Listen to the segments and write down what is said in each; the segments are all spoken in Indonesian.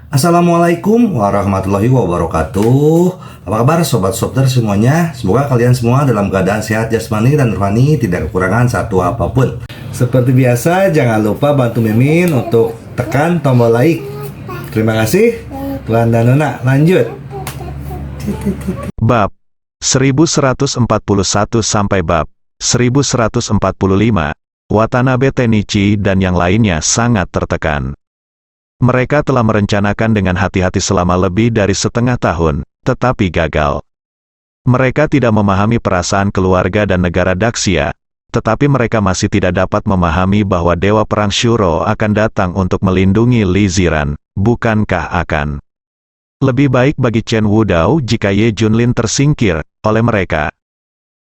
Assalamualaikum warahmatullahi wabarakatuh. Apa kabar sobat Sopter semuanya? Semoga kalian semua dalam keadaan sehat jasmani dan rohani, tidak kekurangan satu apapun. Seperti biasa, jangan lupa bantu Mimin untuk tekan tombol like. Terima kasih. Tuan dan Nona, lanjut. Bab 1141 sampai bab 1145, Watanabe Tenichi dan yang lainnya sangat tertekan. Mereka telah merencanakan dengan hati-hati selama lebih dari setengah tahun, tetapi gagal. Mereka tidak memahami perasaan keluarga dan negara Daxia, tetapi mereka masih tidak dapat memahami bahwa Dewa Perang Shuro akan datang untuk melindungi Li Ziran, bukankah akan lebih baik bagi Chen Wudao jika Ye Junlin tersingkir oleh mereka.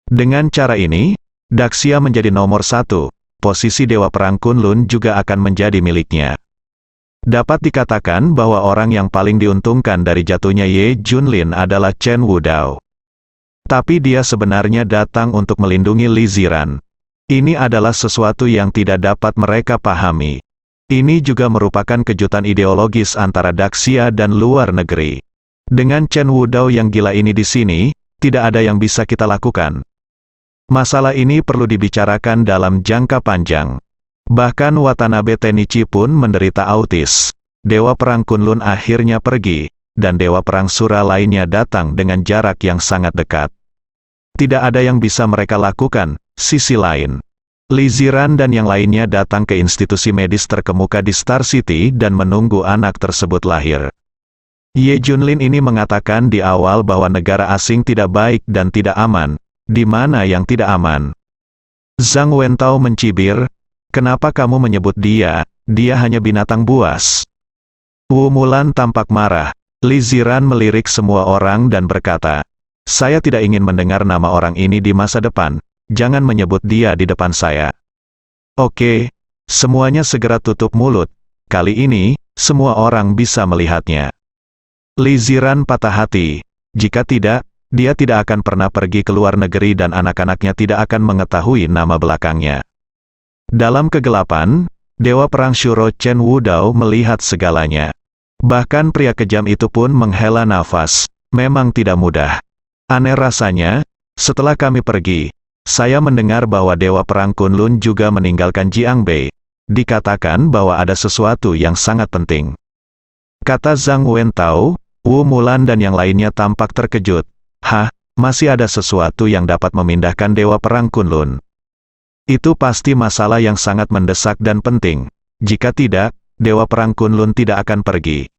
Dengan cara ini, Daxia menjadi nomor satu, posisi Dewa Perang Kunlun juga akan menjadi miliknya. Dapat dikatakan bahwa orang yang paling diuntungkan dari jatuhnya Ye Junlin adalah Chen Wudao. Tapi dia sebenarnya datang untuk melindungi Li Ziran. Ini adalah sesuatu yang tidak dapat mereka pahami. Ini juga merupakan kejutan ideologis antara Daxia dan luar negeri. Dengan Chen Wudao yang gila ini di sini, tidak ada yang bisa kita lakukan. Masalah ini perlu dibicarakan dalam jangka panjang. Bahkan Watanabe Tenichi pun menderita autis. Dewa Perang Kunlun akhirnya pergi, dan Dewa Perang Sura lainnya datang dengan jarak yang sangat dekat. Tidak ada yang bisa mereka lakukan. Sisi lain, Li Ziran dan yang lainnya datang ke institusi medis terkemuka di Star City dan menunggu anak tersebut lahir. Ye Junlin ini mengatakan di awal bahwa negara asing tidak baik dan tidak aman. Di mana yang tidak aman? Zhang Wentao mencibir, "Kenapa kamu menyebut dia? Dia hanya binatang buas." Wu Mulan tampak marah. Li Ziran melirik semua orang dan berkata, "Saya tidak ingin mendengar nama orang ini di masa depan. Jangan menyebut dia di depan saya." Oke, semuanya segera tutup mulut. Kali ini, semua orang bisa melihatnya. Li Ziran patah hati. Jika tidak, dia tidak akan pernah pergi ke luar negeri dan anak-anaknya tidak akan mengetahui nama belakangnya. Dalam kegelapan, Dewa Perang Shuro Chen Wudao melihat segalanya. Bahkan pria kejam itu pun menghela nafas. Memang tidak mudah. Aneh rasanya, setelah kami pergi, saya mendengar bahwa Dewa Perang Kunlun juga meninggalkan Jiangbei. Dikatakan bahwa ada sesuatu yang sangat penting. Kata Zhang Wentao, Wu Mulan dan yang lainnya tampak terkejut. Hah, masih ada sesuatu yang dapat memindahkan Dewa Perang Kunlun? Itu pasti masalah yang sangat mendesak dan penting. Jika tidak, Dewa Perang Kunlun tidak akan pergi.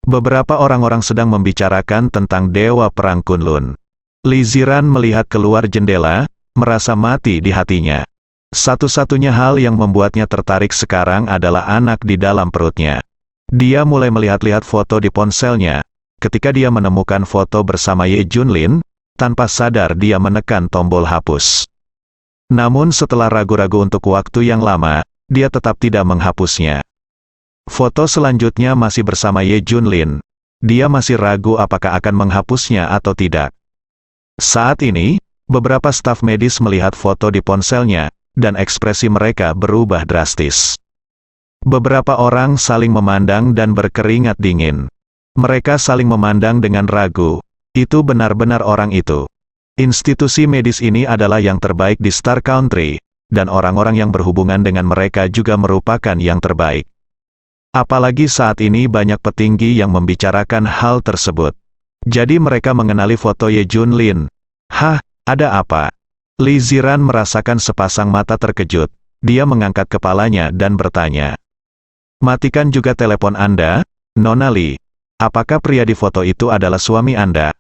Beberapa orang-orang sedang membicarakan tentang Dewa Perang Kunlun. Li Ziran melihat keluar jendela, merasa mati di hatinya. Satu-satunya hal yang membuatnya tertarik sekarang adalah anak di dalam perutnya. Dia mulai melihat-lihat foto di ponselnya. Ketika dia menemukan foto bersama Ye Junlin, tanpa sadar dia menekan tombol hapus. Namun setelah ragu-ragu untuk waktu yang lama, dia tetap tidak menghapusnya. Foto selanjutnya masih bersama Ye Junlin. Dia masih ragu apakah akan menghapusnya atau tidak. Saat ini, beberapa staf medis melihat foto di ponselnya, dan ekspresi mereka berubah drastis. Beberapa orang saling memandang dan berkeringat dingin. Mereka saling memandang dengan ragu. Itu benar-benar orang itu. Institusi medis ini adalah yang terbaik di Star Country, dan orang-orang yang berhubungan dengan mereka juga merupakan yang terbaik. Apalagi saat ini banyak petinggi yang membicarakan hal tersebut. Jadi mereka mengenali foto Ye Junlin. Hah, ada apa? Li Ziran merasakan sepasang mata terkejut. Dia mengangkat kepalanya dan bertanya. "Matikan juga telepon Anda, Nona Li. Apakah pria di foto itu adalah suami Anda?"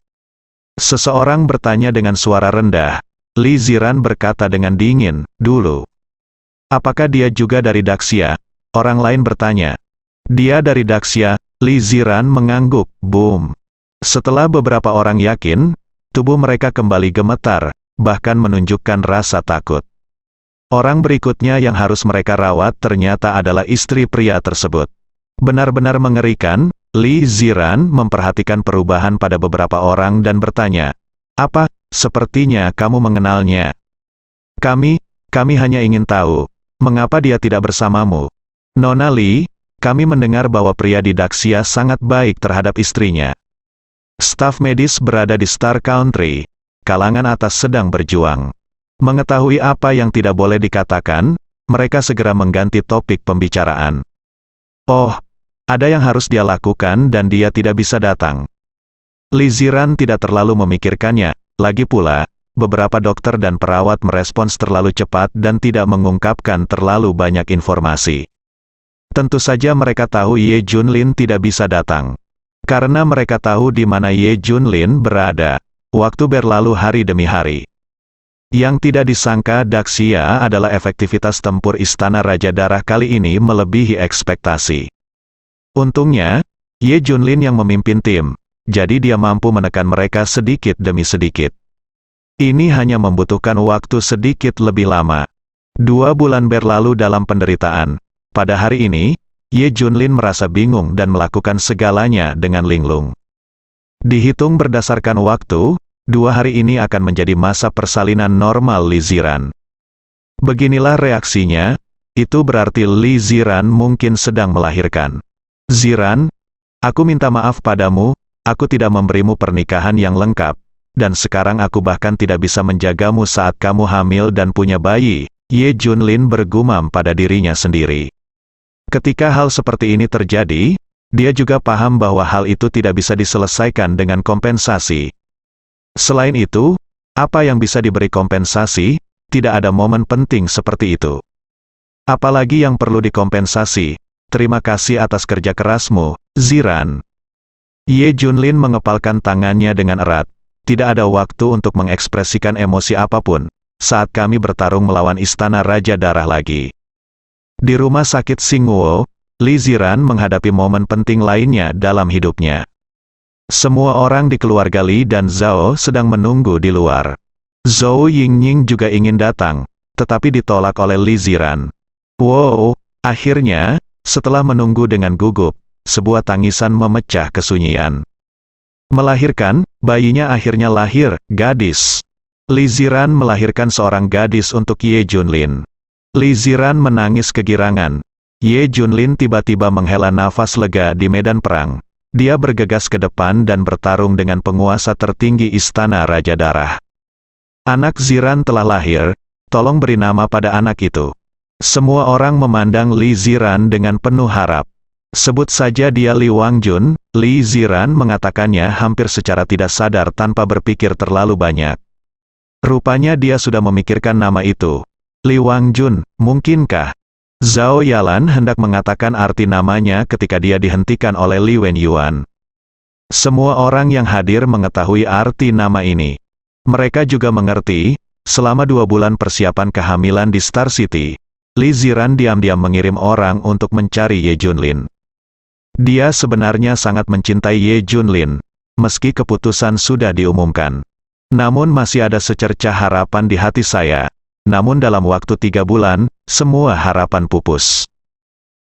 Seseorang bertanya dengan suara rendah. Li Ziran berkata dengan dingin, "Dulu." "Apakah dia juga dari Daxia?" Orang lain bertanya. "Dia dari Daxia." Li Ziran mengangguk, boom. Setelah beberapa orang yakin, tubuh mereka kembali gemetar, bahkan menunjukkan rasa takut. Orang berikutnya yang harus mereka rawat ternyata adalah istri pria tersebut. Benar-benar mengerikan. Li Ziran memperhatikan perubahan pada beberapa orang dan bertanya, "Apa, sepertinya kamu mengenalnya?" Kami hanya ingin tahu, mengapa dia tidak bersamamu?" "Nona Li, kami mendengar bahwa pria di Daxia sangat baik terhadap istrinya. Staf medis berada di Star Country, kalangan atas sedang berjuang. Mengetahui apa yang tidak boleh dikatakan, mereka segera mengganti topik pembicaraan. Oh, ada yang harus dia lakukan dan dia tidak bisa datang. Li Ziran tidak terlalu memikirkannya, lagi pula, beberapa dokter dan perawat merespons terlalu cepat dan tidak mengungkapkan terlalu banyak informasi. Tentu saja mereka tahu Ye Junlin tidak bisa datang. Karena mereka tahu di mana Ye Junlin berada, waktu berlalu hari demi hari. Yang tidak disangka Daxia adalah efektivitas tempur Istana Raja Darah kali ini melebihi ekspektasi. Untungnya, Ye Junlin yang memimpin tim, jadi dia mampu menekan mereka sedikit demi sedikit. Ini hanya membutuhkan waktu sedikit lebih lama. 2 bulan berlalu dalam penderitaan. Pada hari ini, Ye Junlin merasa bingung dan melakukan segalanya dengan linglung. Dihitung berdasarkan waktu, 2 hari ini akan menjadi masa persalinan normal Li Ziran. Beginilah reaksinya, itu berarti Li Ziran mungkin sedang melahirkan. Ziran, aku minta maaf padamu, aku tidak memberimu pernikahan yang lengkap, dan sekarang aku bahkan tidak bisa menjagamu saat kamu hamil dan punya bayi, Ye Junlin bergumam pada dirinya sendiri. Ketika hal seperti ini terjadi, dia juga paham bahwa hal itu tidak bisa diselesaikan dengan kompensasi. Selain itu, apa yang bisa diberi kompensasi, tidak ada momen penting seperti itu. Apalagi yang perlu dikompensasi, terima kasih atas kerja kerasmu, Ziran. Ye Junlin mengepalkan tangannya dengan erat, tidak ada waktu untuk mengekspresikan emosi apapun, saat kami bertarung melawan Istana Raja Darah lagi. Di rumah sakit Xingguo, Li Ziran menghadapi momen penting lainnya dalam hidupnya. Semua orang di keluarga Li dan Zhao sedang menunggu di luar. Zhou Yingning juga ingin datang, tetapi ditolak oleh Li Ziran. Wow, akhirnya, setelah menunggu dengan gugup, sebuah tangisan memecah kesunyian. Melahirkan, bayinya akhirnya lahir, gadis. Li Ziran melahirkan seorang gadis untuk Ye Junlin. Li Ziran menangis kegirangan. Ye Junlin tiba-tiba menghela nafas lega di medan perang. Dia bergegas ke depan dan bertarung dengan penguasa tertinggi Istana Raja Darah. Anak Ziran telah lahir, tolong beri nama pada anak itu. Semua orang memandang Li Ziran dengan penuh harap. Sebut saja dia Li Wangjun, Li Ziran mengatakannya hampir secara tidak sadar tanpa berpikir terlalu banyak. Rupanya dia sudah memikirkan nama itu. Li Wangjun, mungkinkah? Zhao Yalan hendak mengatakan arti namanya ketika dia dihentikan oleh Li Wenyuan. Semua orang yang hadir mengetahui arti nama ini. Mereka juga mengerti, selama 2 bulan persiapan kehamilan di Star City, Li Ziran diam-diam mengirim orang untuk mencari Ye Junlin. Dia sebenarnya sangat mencintai Ye Junlin, meski keputusan sudah diumumkan. Namun masih ada secercah harapan di hati saya. Namun dalam waktu 3 bulan, semua harapan pupus.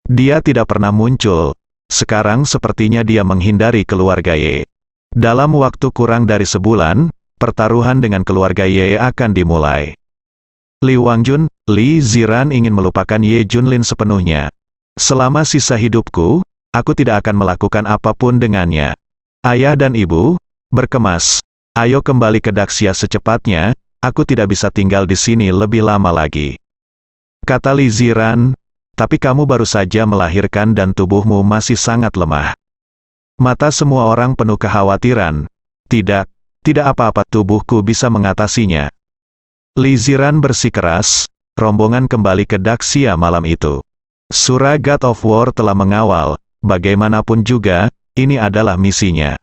Dia tidak pernah muncul. Sekarang sepertinya dia menghindari keluarga Ye. Dalam waktu kurang dari sebulan, pertaruhan dengan keluarga Ye akan dimulai. Li Wangjun, Li Ziran ingin melupakan Ye Junlin sepenuhnya. Selama sisa hidupku, aku tidak akan melakukan apapun dengannya. Ayah dan ibu, berkemas. Ayo kembali ke Daxia secepatnya. Aku tidak bisa tinggal di sini lebih lama lagi. Kata Li Ziran, tapi kamu baru saja melahirkan dan tubuhmu masih sangat lemah. Mata semua orang penuh kekhawatiran. Tidak apa-apa, tubuhku bisa mengatasinya. Li Ziran bersikeras, rombongan kembali ke Daxia malam itu. Surah God of War telah mengawal, bagaimanapun juga, ini adalah misinya.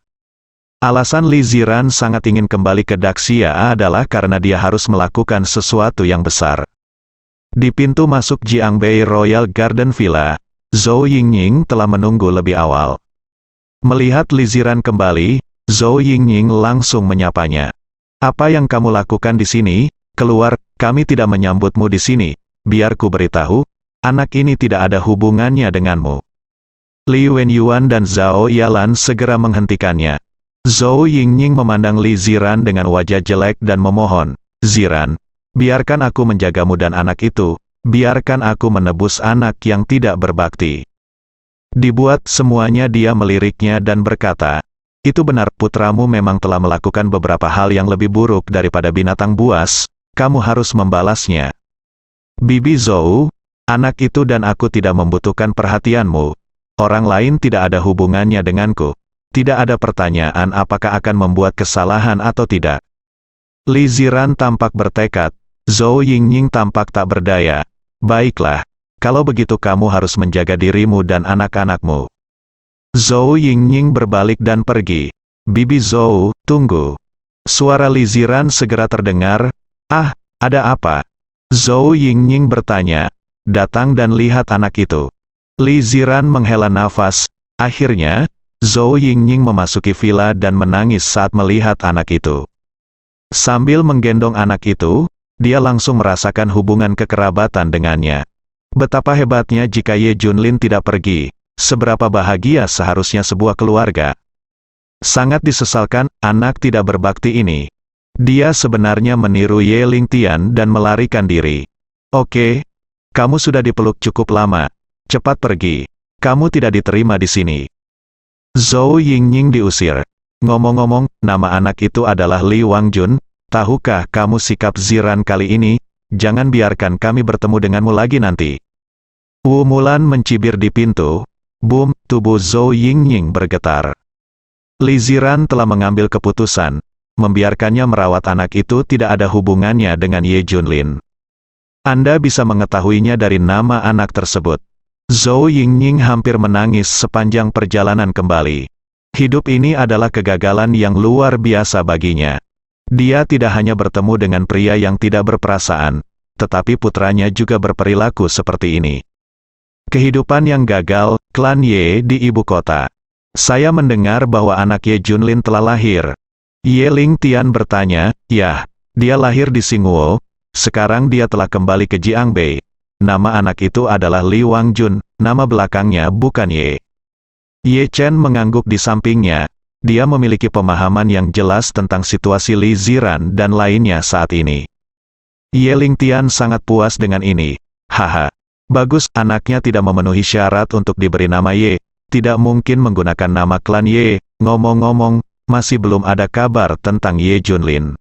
Alasan Li Ziran sangat ingin kembali ke Daxia adalah karena dia harus melakukan sesuatu yang besar. Di pintu masuk Jiangbei Royal Garden Villa, Zhou Yingning telah menunggu lebih awal. Melihat Li Ziran kembali, Zhou Yingning langsung menyapanya. Apa yang kamu lakukan di sini? Keluar, kami tidak menyambutmu di sini. Biar ku beritahu, anak ini tidak ada hubungannya denganmu. Li Wenyuan dan Zhao Yalan segera menghentikannya. Zhou Yingning memandang Li Ziran dengan wajah jelek dan memohon, Ziran, biarkan aku menjagamu dan anak itu, biarkan aku menebus anak yang tidak berbakti. Dibuat semuanya dia meliriknya dan berkata, itu benar putramu memang telah melakukan beberapa hal yang lebih buruk daripada binatang buas, kamu harus membalasnya. Bibi Zhou, anak itu dan aku tidak membutuhkan perhatianmu. Orang lain tidak ada hubungannya denganku. Tidak ada pertanyaan apakah akan membuat kesalahan atau tidak. Li Ziran tampak bertekad, Zhou Yingying tampak tak berdaya. Baiklah, kalau begitu kamu harus menjaga dirimu dan anak-anakmu. Zhou Yingying berbalik dan pergi. Bibi Zhou, tunggu. Suara Li Ziran segera terdengar. Ah, ada apa? Zhou Yingying bertanya. Datang dan lihat anak itu. Li Ziran menghela nafas. Akhirnya, Zhou Yingying memasuki villa dan menangis saat melihat anak itu. Sambil menggendong anak itu, dia langsung merasakan hubungan kekerabatan dengannya. Betapa hebatnya jika Ye Junlin tidak pergi, seberapa bahagia seharusnya sebuah keluarga. Sangat disesalkan, anak tidak berbakti ini. Dia sebenarnya meniru Ye Lingtian dan melarikan diri. Oke, kamu sudah dipeluk cukup lama. Cepat pergi. Kamu tidak diterima di sini. Zhou Yingying diusir. Ngomong-ngomong, nama anak itu adalah Li Wangjun. Tahukah kamu sikap Ziran kali ini? Jangan biarkan kami bertemu denganmu lagi nanti. Wu Mulan mencibir di pintu. Boom, tubuh Zhou Yingying bergetar. Li Ziran telah mengambil keputusan. Membiarkannya merawat anak itu tidak ada hubungannya dengan Ye Junlin. Anda bisa mengetahuinya dari nama anak tersebut. Zhou Yingying hampir menangis sepanjang perjalanan kembali. Hidup ini adalah kegagalan yang luar biasa baginya. Dia tidak hanya bertemu dengan pria yang tidak berperasaan, tetapi putranya juga berperilaku seperti ini. Kehidupan yang gagal, klan Ye di ibu kota. Saya mendengar bahwa anak Ye Junlin telah lahir. Ye Lingtian bertanya, ya, dia lahir di Xingguo, sekarang dia telah kembali ke Jiangbei. Nama anak itu adalah Li Wangjun, nama belakangnya bukan Ye. Ye Chen mengangguk di sampingnya. Dia memiliki pemahaman yang jelas tentang situasi Li Ziran dan lainnya saat ini. Ye Lingtian sangat puas dengan ini. Haha. Bagus, anaknya tidak memenuhi syarat untuk diberi nama Ye. Tidak mungkin menggunakan nama klan Ye. Ngomong-ngomong, masih belum ada kabar tentang Ye Junlin.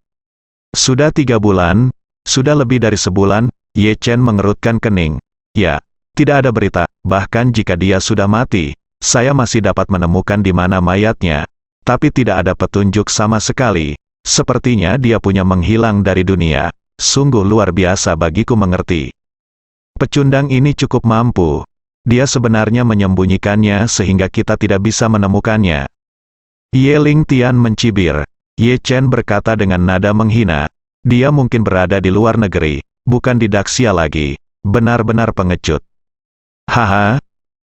Sudah 3 bulan, sudah lebih dari sebulan, Ye Chen mengerutkan kening. Ya, tidak ada berita, bahkan jika dia sudah mati, saya masih dapat menemukan di mana mayatnya. Tapi tidak ada petunjuk sama sekali. Sepertinya dia punya menghilang dari dunia. Sungguh luar biasa bagiku mengerti. Pecundang ini cukup mampu. Dia sebenarnya menyembunyikannya sehingga kita tidak bisa menemukannya. Ye Lingtian mencibir. Ye Chen berkata dengan nada menghina. Dia mungkin berada di luar negeri, bukan di Daxia lagi. Benar-benar pengecut. Haha,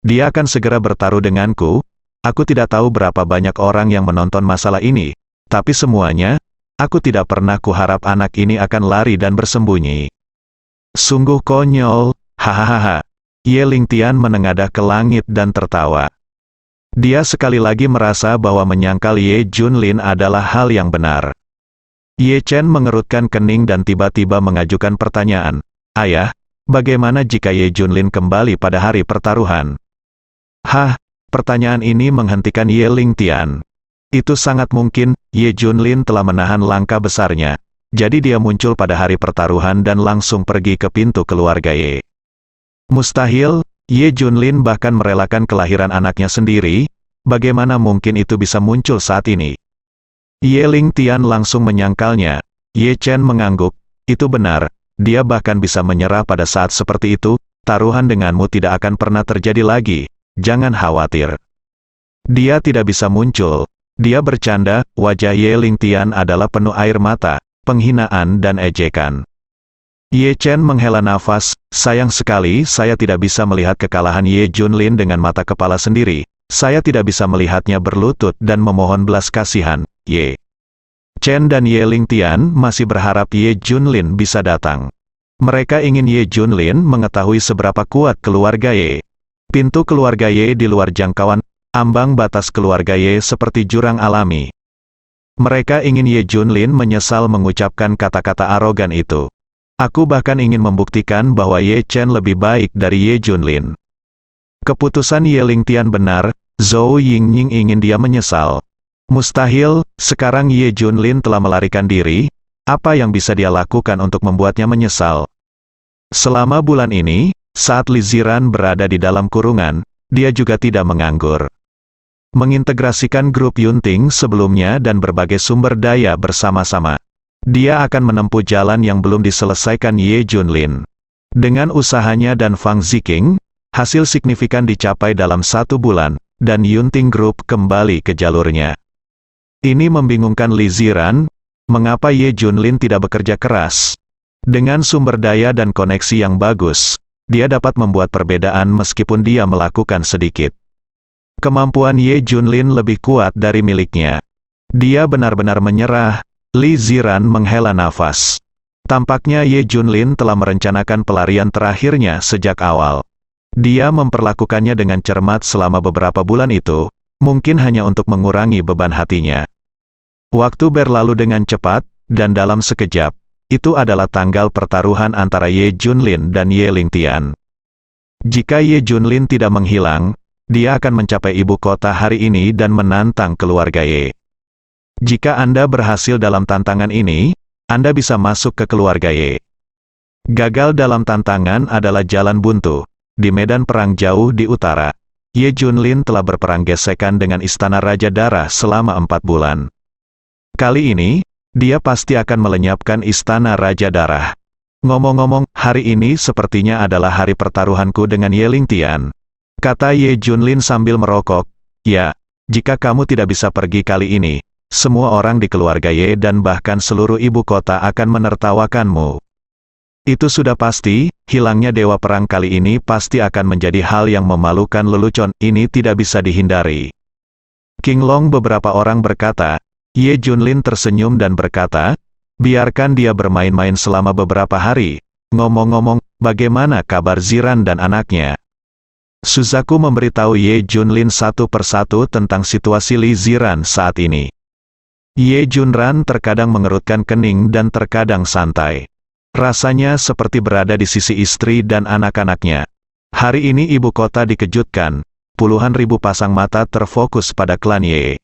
dia akan segera bertaruh denganku. Aku tidak tahu berapa banyak orang yang menonton masalah ini, tapi semuanya, aku tidak pernah kuharap anak ini akan lari dan bersembunyi. Sungguh konyol, hahaha. Ye Lingtian menengadah ke langit dan tertawa. Dia sekali lagi merasa bahwa menyangkal Ye Junlin adalah hal yang benar. Ye Chen mengerutkan kening dan tiba-tiba mengajukan pertanyaan. Ayah, bagaimana jika Ye Junlin kembali pada hari pertaruhan? Hah? Pertanyaan ini menghentikan Ye Lingtian. Itu sangat mungkin, Ye Junlin telah menahan langkah besarnya. Jadi dia muncul pada hari pertaruhan dan langsung pergi ke pintu keluarga Ye. Mustahil, Ye Junlin bahkan merelakan kelahiran anaknya sendiri. Bagaimana mungkin itu bisa muncul saat ini? Ye Lingtian langsung menyangkalnya. Ye Chen mengangguk. Itu benar, dia bahkan bisa menyerah pada saat seperti itu. Taruhan denganmu tidak akan pernah terjadi lagi. Jangan khawatir. Dia tidak bisa muncul. Dia bercanda, wajah Ye Lingtian adalah penuh air mata, penghinaan dan ejekan. Ye Chen menghela nafas, sayang sekali saya tidak bisa melihat kekalahan Ye Junlin dengan mata kepala sendiri. Saya tidak bisa melihatnya berlutut dan memohon belas kasihan. Ye Chen dan Ye Lingtian masih berharap Ye Junlin bisa datang. Mereka ingin Ye Junlin mengetahui seberapa kuat keluarga Ye. Pintu keluarga Ye di luar jangkauan, ambang batas keluarga Ye seperti jurang alami. Mereka ingin Ye Junlin menyesal mengucapkan kata-kata arogan itu. Aku bahkan ingin membuktikan bahwa Ye Chen lebih baik dari Ye Junlin. Keputusan Ye Lingtian benar, Zhou Yingying ingin dia menyesal. Mustahil, sekarang Ye Junlin telah melarikan diri, apa yang bisa dia lakukan untuk membuatnya menyesal? Selama bulan ini, saat Li Ziran berada di dalam kurungan, dia juga tidak menganggur. Mengintegrasikan grup Yunting sebelumnya dan berbagai sumber daya bersama-sama. Dia akan menempuh jalan yang belum diselesaikan Ye Junlin. Dengan usahanya dan Fang Ziqing, hasil signifikan dicapai dalam 1 bulan, dan Yunting Group kembali ke jalurnya. Ini membingungkan Li Ziran, mengapa Ye Junlin tidak bekerja keras? Dengan sumber daya dan koneksi yang bagus, dia dapat membuat perbedaan meskipun dia melakukan sedikit. Kemampuan Ye Junlin lebih kuat dari miliknya. Dia benar-benar menyerah. Li Ziran menghela nafas. Tampaknya Ye Junlin telah merencanakan pelarian terakhirnya sejak awal. Dia memperlakukannya dengan cermat selama beberapa bulan itu, mungkin hanya untuk mengurangi beban hatinya. Waktu berlalu dengan cepat, dan dalam sekejap, itu adalah tanggal pertaruhan antara Ye Junlin dan Ye Lingtian. Jika Ye Junlin tidak menghilang, dia akan mencapai ibu kota hari ini dan menantang keluarga Ye. Jika Anda berhasil dalam tantangan ini, Anda bisa masuk ke keluarga Ye. Gagal dalam tantangan adalah jalan buntu. Di medan perang jauh di utara, Ye Junlin telah berperang gesekan dengan Istana Raja Darah selama 4 bulan. Kali ini, dia pasti akan melenyapkan Istana Raja Darah. Ngomong-ngomong, hari ini sepertinya adalah hari pertaruhanku dengan Ye Lingtian, kata Ye Junlin sambil merokok. Ya, jika kamu tidak bisa pergi kali ini, semua orang di keluarga Ye dan bahkan seluruh ibu kota akan menertawakanmu. Itu sudah pasti, hilangnya Dewa Perang kali ini pasti akan menjadi hal yang memalukan. Lelucon ini tidak bisa dihindari. King Long beberapa orang berkata. Ye Junlin tersenyum dan berkata, biarkan dia bermain-main selama beberapa hari. Ngomong-ngomong, bagaimana kabar Ziran dan anaknya? Suzaku memberitahu Ye Junlin satu persatu tentang situasi Li Ziran saat ini. Ye Junran terkadang mengerutkan kening dan terkadang santai. Rasanya seperti berada di sisi istri dan anak-anaknya. Hari ini ibu kota dikejutkan, puluhan ribu pasang mata terfokus pada klan Ye.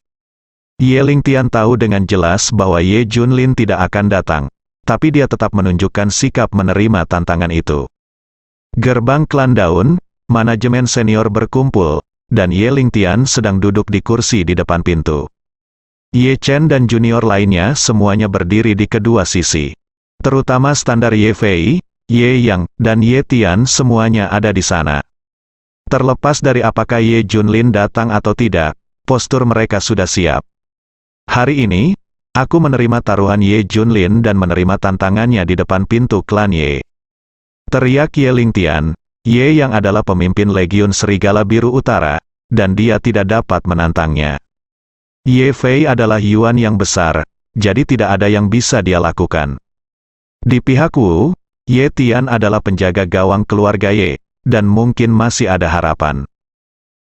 Ye Lingtian tahu dengan jelas bahwa Ye Junlin tidak akan datang, tapi dia tetap menunjukkan sikap menerima tantangan itu. Gerbang klan Daun, manajemen senior berkumpul, dan Ye Lingtian sedang duduk di kursi di depan pintu. Ye Chen dan junior lainnya semuanya berdiri di kedua sisi. Terutama standar Ye Fei, Ye Yang, dan Ye Tian semuanya ada di sana. Terlepas dari apakah Ye Junlin datang atau tidak, postur mereka sudah siap. Hari ini, aku menerima taruhan Ye Junlin dan menerima tantangannya di depan pintu klan Ye. Teriak Ye Lingtian, Ye yang adalah pemimpin Legiun Serigala Biru Utara, dan dia tidak dapat menantangnya. Ye Fei adalah Yuan yang besar, jadi tidak ada yang bisa dia lakukan. Di pihak Wu, Ye Tian adalah penjaga gawang keluarga Ye, dan mungkin masih ada harapan.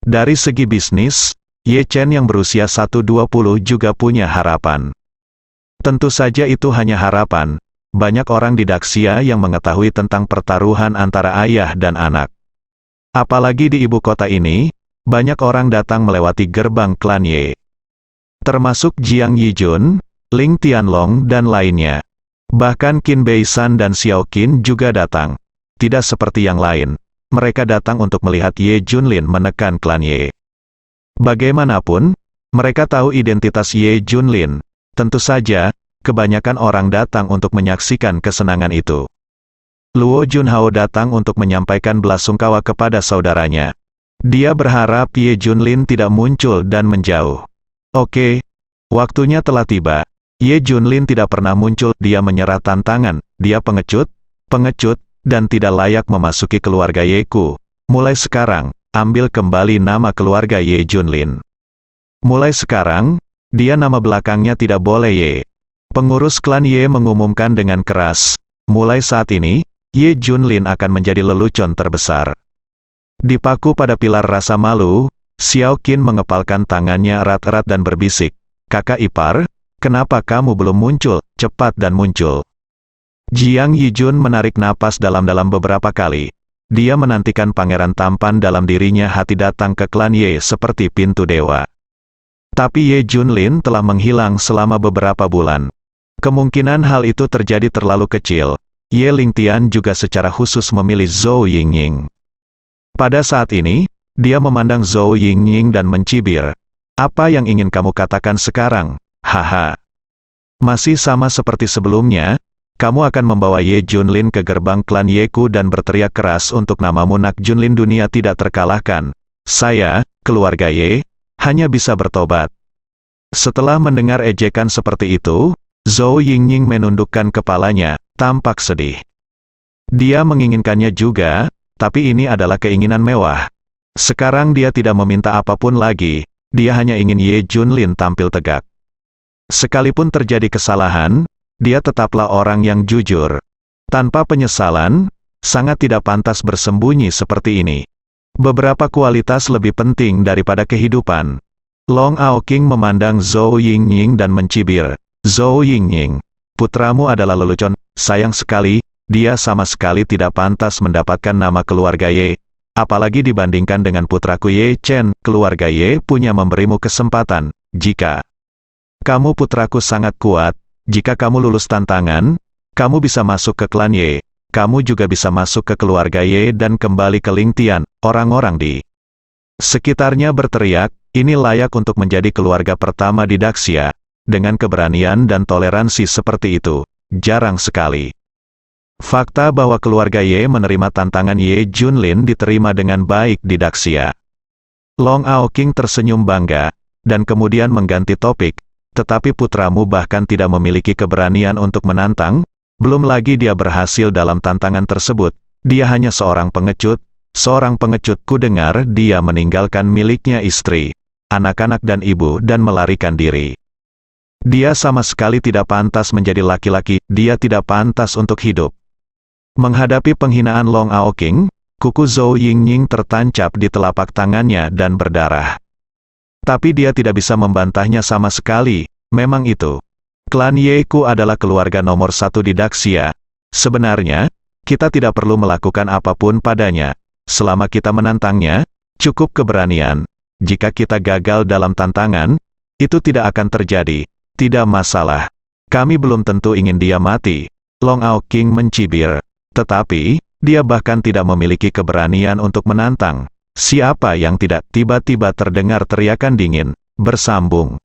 Dari segi bisnis, Ye Chen yang berusia 120 juga punya harapan. Tentu saja itu hanya harapan, banyak orang di Daxia yang mengetahui tentang pertaruhan antara ayah dan anak. Apalagi di ibu kota ini, banyak orang datang melewati gerbang klan Ye. Termasuk Jiang Yijun, Ling Tianlong dan lainnya. Bahkan Qin Beisan dan Xiao Qin juga datang. Tidak seperti yang lain, mereka datang untuk melihat Ye Junlin menekan klan Ye. Bagaimanapun, mereka tahu identitas Ye Junlin. Tentu saja, kebanyakan orang datang untuk menyaksikan kesenangan itu. Luo Junhao datang untuk menyampaikan belasungkawa kepada saudaranya. Dia berharap Ye Junlin tidak muncul dan menjauh. Oke, waktunya telah tiba. Ye Junlin tidak pernah muncul, dia menyerah tantangan, dia pengecut, dan tidak layak memasuki keluarga Yeku. Mulai sekarang, ambil kembali nama keluarga Ye Junlin. Mulai sekarang, dia nama belakangnya tidak boleh Ye. Pengurus klan Ye mengumumkan dengan keras, mulai saat ini, Ye Junlin akan menjadi lelucon terbesar. Dipaku pada pilar rasa malu, Xiao Qin mengepalkan tangannya erat-erat dan berbisik, kakak ipar, kenapa kamu belum muncul, cepat dan muncul. Jiang Yijun menarik napas dalam-dalam beberapa kali. dia menantikan pangeran tampan dalam dirinya hati datang ke klan Ye seperti pintu dewa. Tapi Ye Junlin telah menghilang selama beberapa bulan. Kemungkinan hal itu terjadi terlalu kecil. Ye Lingtian juga secara khusus memilih Zhou Yingying. Pada saat ini, dia memandang Zhou Yingying dan mencibir. Apa yang ingin kamu katakan sekarang? Haha. Masih sama seperti sebelumnya, kamu akan membawa Ye Junlin ke gerbang klan Yeku dan berteriak keras untuk namamu Nak Junlin dunia tidak terkalahkan. Saya, keluarga Ye, hanya bisa bertobat. Setelah mendengar ejekan seperti itu, Zhou Yingying menundukkan kepalanya, tampak sedih. Dia menginginkannya juga, tapi ini adalah keinginan mewah. Sekarang dia tidak meminta apapun lagi, dia hanya ingin Ye Junlin tampil tegak. Sekalipun terjadi kesalahan, dia tetaplah orang yang jujur. Tanpa penyesalan, sangat tidak pantas bersembunyi seperti ini. Beberapa kualitas lebih penting daripada kehidupan. Long Aoqing memandang Zhou Yingying dan mencibir. Zhou Yingying, putramu adalah lelucon, sayang sekali, dia sama sekali tidak pantas mendapatkan nama keluarga Ye. Apalagi dibandingkan dengan putraku Ye Chen, keluarga Ye punya memberimu kesempatan. Jika kamu putraku sangat kuat, jika kamu lulus tantangan, kamu bisa masuk ke klan Ye. Kamu juga bisa masuk ke keluarga Ye dan kembali ke Lingtian. Orang-orang di sekitarnya berteriak, ini layak untuk menjadi keluarga pertama di Daxia. Dengan keberanian dan toleransi seperti itu, jarang sekali. Fakta bahwa keluarga Ye menerima tantangan Ye Junlin diterima dengan baik di Daxia. Long Aoqing tersenyum bangga, dan kemudian mengganti topik, tetapi putramu bahkan tidak memiliki keberanian untuk menantang, belum lagi dia berhasil dalam tantangan tersebut, dia hanya seorang pengecut ku dengar dia meninggalkan miliknya istri, anak-anak dan ibu dan melarikan diri. Dia sama sekali tidak pantas menjadi laki-laki, dia tidak pantas untuk hidup. Menghadapi penghinaan Long Aoqing, kuku Zhou Yingying tertancap di telapak tangannya dan berdarah. Tapi dia tidak bisa membantahnya sama sekali, memang itu. Klan Yeku adalah keluarga nomor satu di Daxia. Sebenarnya, kita tidak perlu melakukan apapun padanya. Selama kita menantangnya, cukup keberanian. Jika kita gagal dalam tantangan, itu tidak akan terjadi. Tidak masalah. Kami belum tentu ingin dia mati. Long Aoqing mencibir. Tetapi, dia bahkan tidak memiliki keberanian untuk menantang. Siapa yang tidak? Tiba-tiba terdengar teriakan dingin, bersambung.